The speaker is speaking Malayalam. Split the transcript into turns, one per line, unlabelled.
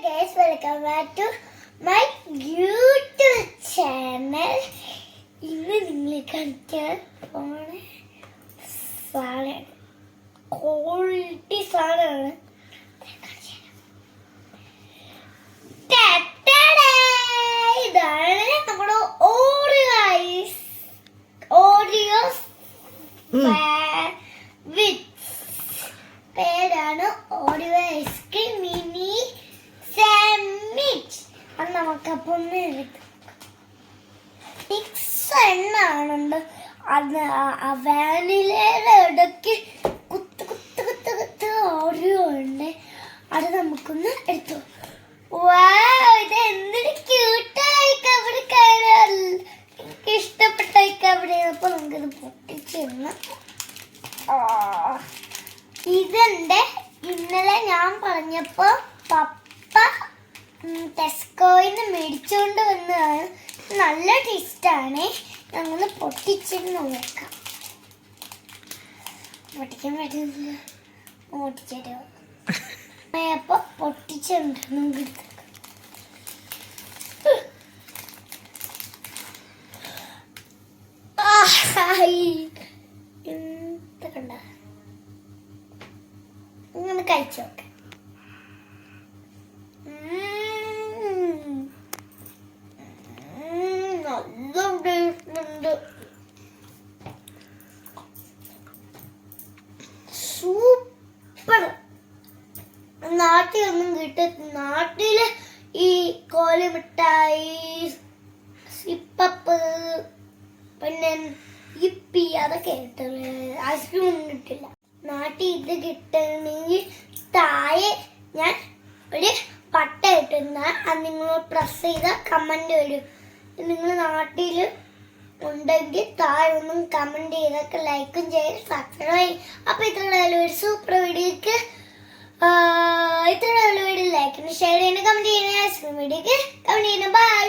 Guys, welcome back to my YouTube channel. ഇന്ന് നിങ്ങൾ കണ്ട സാധനം ക്വാളിറ്റി സാധനമാണ്. ഇതാണ് നമ്മുടെ ഓറിയോസ് പേരാണ് ഓറിയോ ഐസ്ക്രീം മിനി സാൻഡ്വിച്ച്. അത് നമുക്കപ്പോൾ ഒന്ന് എടുക്കാം. 6 എണ്ണാണുണ്ട്. അത് വാനിലയുടെ ഇടയ്ക്ക് കുത്ത് കുത്ത് കുത്ത് കുത്ത് ഓറിയോ ഉണ്ട്. അത് നമുക്കൊന്ന് എടുത്തു. ഇത് എന്തൊരു ക്യൂട്ടായി കവറ് കാണാൻ എനിക്ക് ഇഷ്ടപ്പെട്ടായി കവറ്. അപ്പോൾ നമുക്കിത് പൊട്ടിച്ചിരുന്നു. ഇതെന്റെ ഇന്നലെ ഞാൻ പറഞ്ഞപ്പോൾ പപ്പ ടെസ്കോയിന്ന് മേടിച്ചുകൊണ്ട് വന്നതാണ്. നല്ല ടേസ്റ്റാണ്. ഞങ്ങൾ പൊട്ടിച്ചിരുന്ന് നോക്കാം. പൊട്ടിക്കാൻ പറ്റുന്നില്ല. പൊട്ടിച്ചോ അപ്പോൾ പൊട്ടിച്ചിട്ടുണ്ട്. നമുക്ക് എടുത്തേക്കാം. എന്തൊക്കെ ഇങ്ങനെ കഴിച്ചു നോക്കാം. നല്ല ടേസ്റ്റ്. സൂപ്പർ. നാട്ടിലൊന്നും കിട്ടും. നാട്ടില് ഈ കോലിമിഠായി, സിപ്പപ്പ്, പിന്നെ ഇപ്പി അതൊക്കെ കിട്ടില്ല. ഐസ്ക്രീം ഒന്നും കിട്ടില്ല. നാട്ടിൽ ഇത് കിട്ടണമെങ്കിൽ താഴെ ഞാൻ ഒരു പട്ട ഇട്ടുന്ന അത് നിങ്ങൾ പ്രസ് ചെയ്താൽ കമൻറ്റ് വരും. നിങ്ങൾ നാട്ടിൽ ഉണ്ടെങ്കിൽ താഴെ ഒന്നും കമൻറ്റ് ചെയ്തൊക്കെ ലൈക്കും ചെയ്ത് സബ്സ്ക്രൈബ്. അപ്പോൾ ഇത്രയുള്ള ഒരു സൂപ്പർ വീഡിയോക്ക് ഇത്രയുള്ള വീഡിയോ ലൈക്കിന് ഷെയർ ചെയ്യുന്ന കമൻറ്റ് ചെയ്യുന്ന വീഡിയോക്ക് കമൻറ്റ് ചെയ്യുന്ന ബൈ.